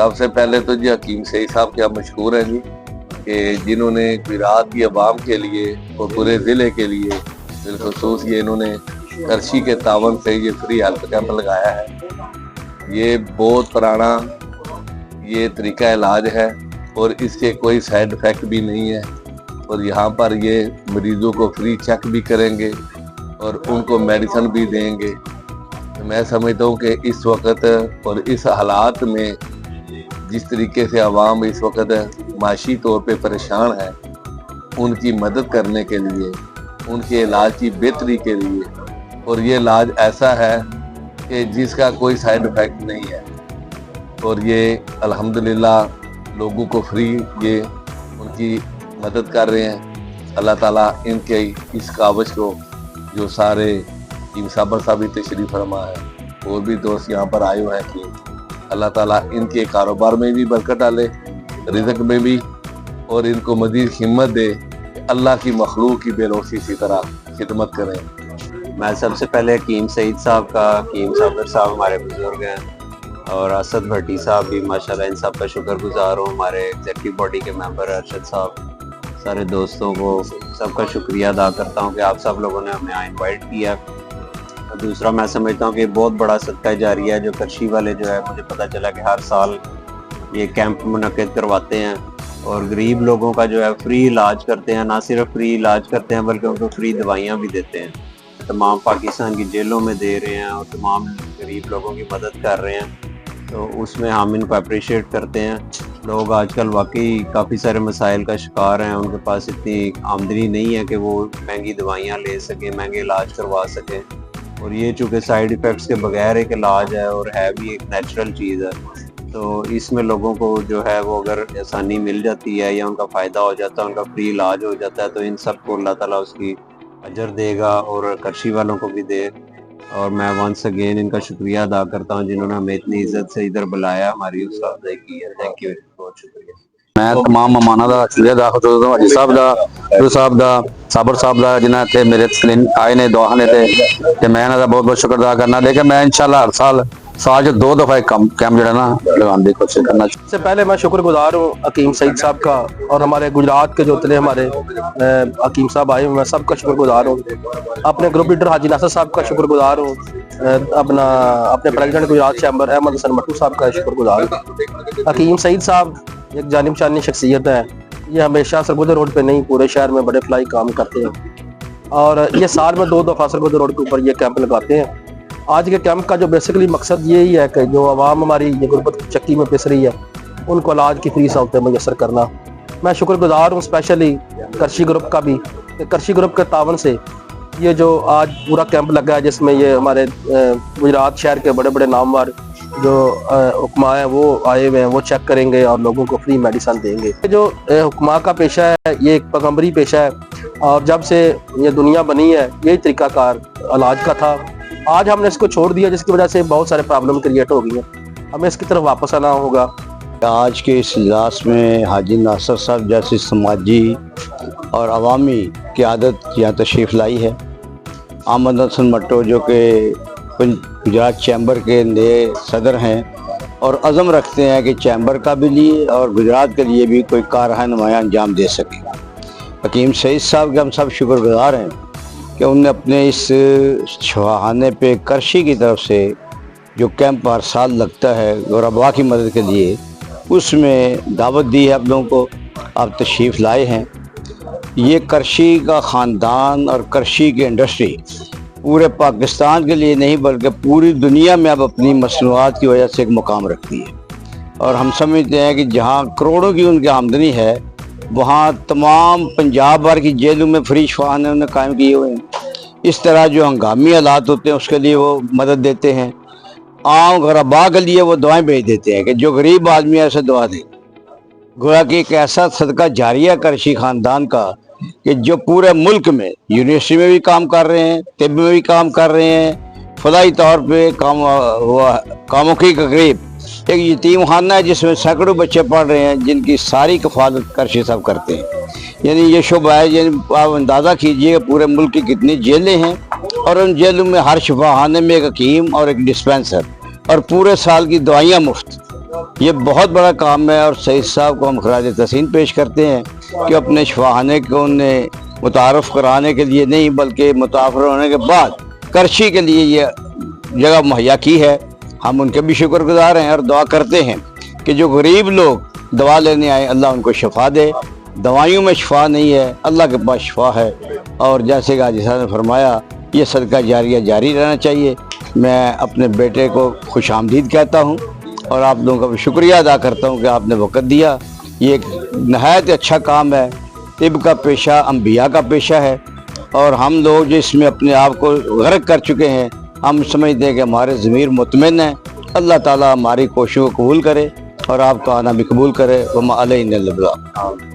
सबसे पहले तो जी हकीम सईद साहब क्या मशहूर हैं जी कि जिन्होंने गुजरात की आवाम के लिए और पूरे ज़िले के लिए बिलखसूस ये इन्होंने करशी के तावन से ये फ्री हेल्थ कैंप लगाया है। ये बहुत पुराना ये तरीका इलाज है और इसके कोई साइड इफ़ेक्ट भी नहीं है और यहाँ पर ये मरीज़ों को फ्री चेक भी करेंगे और उनको मेडिसिन भी देंगे। तो मैं समझता हूँ कि इस वक्त और इस हालात में जिस तरीके से आवाम इस वक्त माशी तौर पे परेशान है, उनकी मदद करने के लिए, उनके इलाज की बेहतरी के लिए, और ये इलाज ऐसा है कि जिसका कोई साइड इफ़ेक्ट नहीं है और ये अल्हम्दुलिल्लाह लोगों को फ्री ये उनकी मदद कर रहे हैं। अल्लाह ताला इनके इस कावश को जो सारे टीम साबर साहब भी तशरीफ़ फरमा है और भी दोस्त यहाँ पर आए हुए हैं कि अल्लाह ताला इनके कारोबार में भी बरकत डाले, रिज़्क़ में भी, और इनको मज़ीद हिम्मत दे कि अल्लाह की मखलूक की बेलौसी इसी तरह खिदमत करें। मैं सबसे पहले हकीम सईद साहब का, हकीम साबर साहब हमारे बुजुर्ग हैं और असद भट्टी साहब भी माशाल्लाह, इन सब का शुक्रगुजार हूँ। हमारे एग्जीक्यूटिव बॉडी के मेंबर अरशद साहब, सारे दोस्तों को सबका शुक्रिया अदा करता हूँ कि आप सब लोगों ने हमें यहाँ इन्वाइट किया। और दूसरा मैं समझता हूँ कि बहुत बड़ा सदका जारिया है जो करशी वाले जो है, मुझे पता चला कि हर साल ये कैंप मुनक़िद करवाते हैं और गरीब लोगों का जो है फ्री इलाज करते हैं। ना सिर्फ फ्री इलाज करते हैं बल्कि उनको फ्री दवाइयाँ भी देते हैं। तमाम पाकिस्तान की जेलों में दे रहे हैं और तमाम गरीब लोगों की मदद कर रहे हैं, तो उसमें हम इनको अप्रिशिएट करते हैं। लोग आजकल वाकई काफ़ी सारे मसाइल का शिकार हैं, उनके पास इतनी आमदनी नहीं है कि वो महंगी दवाइयाँ ले सकें, महंगे इलाज करवा सकें, और ये चूँकि साइड इफ़ेक्ट्स के बगैर एक इलाज है और है भी एक नेचुरल चीज़ है, तो इसमें लोगों को जो है वो अगर आसानी मिल जाती है या उनका फ़ायदा हो जाता है, उनका फ्री इलाज हो जाता है, तो इन सब को अल्लाह ताला उसकी अजर देगा और करशी वालों को भी दे। और मैं वंस अगेन इनका शुक्रिया अदा करता हूँ जिन्होंने हमें इतनी इज्जत से इधर बुलाया, हमारी उस अफजाई की है। थैंक यू, बहुत शुक्रिया। मैं तमाम मेहमानों का शुक्रिया अदा करता हूं, हाजी साहब दा, गुरु साहब दा, साबर साहब दा, जिन्हें इत्थे मेरे आए ने दुआने ते मैं इन्हां दा बहुत बहुत शुक्र अदा करना। लेकिन मैं इंशाल्लाह हर साल च 2 दफा कैंप जो ना लगाने की कोशिश करना। सबसे पहले मैं शुक्रगुजार हूँ हकीम सईद साहब का और हमारे गुजरात के जो इतने हमारे हकीम साहब आए मैं सबका शुक्रगुजार हूँ। अपने ग्रुप लीडर हाजी नासर साहब का शुक्रगुजार हूँ। अपने प्रेसिडेंट गुजरात चैम्बर अहमद हसन मट्टू साहब का शुक्रगुजार हूँ। हकीम सईद साहब एक जानिब शानी शख्सियत है, ये हमेशा सरगोदा रोड पे नहीं पूरे शहर में बड़े फ्लाई काम करते हैं और ये साल में 2 दफ़ा सरगोदा रोड के ऊपर ये कैंप लगाते हैं। आज के कैंप का जो बेसिकली मकसद यही है कि जो आवाम हमारी ये गुर्बत की चक्की में पिस रही है उनको इलाज की फ्री सहूलतें मुयसर करना। मैं शुक्रगुजार हूँ स्पेशली करशी ग्रुप का भी, करशी ग्रुप के तावन से ये जो आज पूरा कैंप लगा है जिसमें ये हमारे गुजरात शहर के बड़े बड़े नामवर जो हुक्मा है वो आए हुए हैं, वो चेक करेंगे और लोगों को फ्री मेडिसिन देंगे। जो हुक्मा का पेशा है ये एक पैगम्बरी पेशा है और जब से ये दुनिया बनी है यही तरीकाकार इलाज का था। आज हमने इसको छोड़ दिया जिसकी वजह से बहुत सारे प्रॉब्लम क्रिएट हो गई हैं, हमें इसकी तरफ वापस आना होगा। आज के इस इजलास में हाजी नासर साहब जैसी समाजी और अवामी क़यादत यहाँ तशरीफ़ लाई है। अहमद हसन मट्टू जो कि गुजरात चैम्बर के नए सदर हैं और अज़म रखते हैं कि चैम्बर का भी लिए और गुजरात के लिए भी कोई कारहा नुमाया अंजाम दे सके। हकीम सईद साहब के हम सब शुक्रगुजार हैं कि उन्होंने अपने इस शहाने पे करशी की तरफ से जो कैंप हर साल लगता है गुरबा की मदद के लिए, उसमें दावत दी है आप लोगों को, आप तशरीफ़ लाए हैं। ये करशी का ख़ानदान और करशी की इंडस्ट्री पूरे पाकिस्तान के लिए नहीं बल्कि पूरी दुनिया में अब अपनी मसनूआत की वजह से एक मुकाम रखती है और हम समझते हैं कि जहाँ करोड़ों की उनकी आमदनी है वहाँ तमाम पंजाब भर की जेलों में फ्री शफाखाने उन्होंने कायम किए हुए हैं। इस तरह जो हंगामी हालात होते हैं उसके लिए वो मदद देते हैं। आम गरबा के लिए वो दवाएं भेज देते हैं कि जो गरीब आदमी है उसे दवा दे। गोया कि एक ऐसा सदका जारिया करशी ख़ानदान का कि जो पूरे मुल्क में यूनिवर्सिटी में भी काम कर रहे हैं, तिब में भी काम कर रहे हैं, फलाई तौर पे कामों की करीब एक यतीम खाना है जिसमें सैकड़ों बच्चे पढ़ रहे हैं जिनकी सारी कफालत करशी साहब करते हैं। यानी ये शुबा है, यानी आप अंदाज़ा कीजिए पूरे मुल्क की कितनी जेलें हैं और उन जेलों में हर शफाखाने में एक हकीम और एक डिस्पेंसर और पूरे साल की दवाइयाँ मुफ्त। ये बहुत बड़ा काम है और सईद साहब को हम खराज तहसीन पेश करते हैं कि अपने शफाखाने को उन्हें मुतारफ़ कराने के लिए नहीं बल्कि मुतारफ़ होने के बाद करशी के लिए ये जगह मुहैया की है। हम उनके भी शुक्रगुजार हैं और दुआ करते हैं कि जो गरीब लोग दवा लेने आए अल्लाह उनको शफा दे। दवाइयों में शफा नहीं है, अल्लाह के पास शफा है। और जैसे हाजी साहब ने फरमाया ये सदका जारिया जारी रहना चाहिए। मैं अपने बेटे को खुश आमदीद कहता हूँ और आप लोगों का भी शुक्रिया अदा करता हूँ कि आपने वक़्त दिया। ये एक नहायत अच्छा काम है। तिब का पेशा अम्बिया का पेशा है और हम लोग जो इसमें अपने आप को गर्क कर चुके हैं, हम समझते हैं कि हमारे ज़मीर मुतमिन है। अल्लाह ताला हमारी कोशिशों को कबूल करे और आपका आना भी कबूल करे। वमा अलैना इल्ला अल बलाग।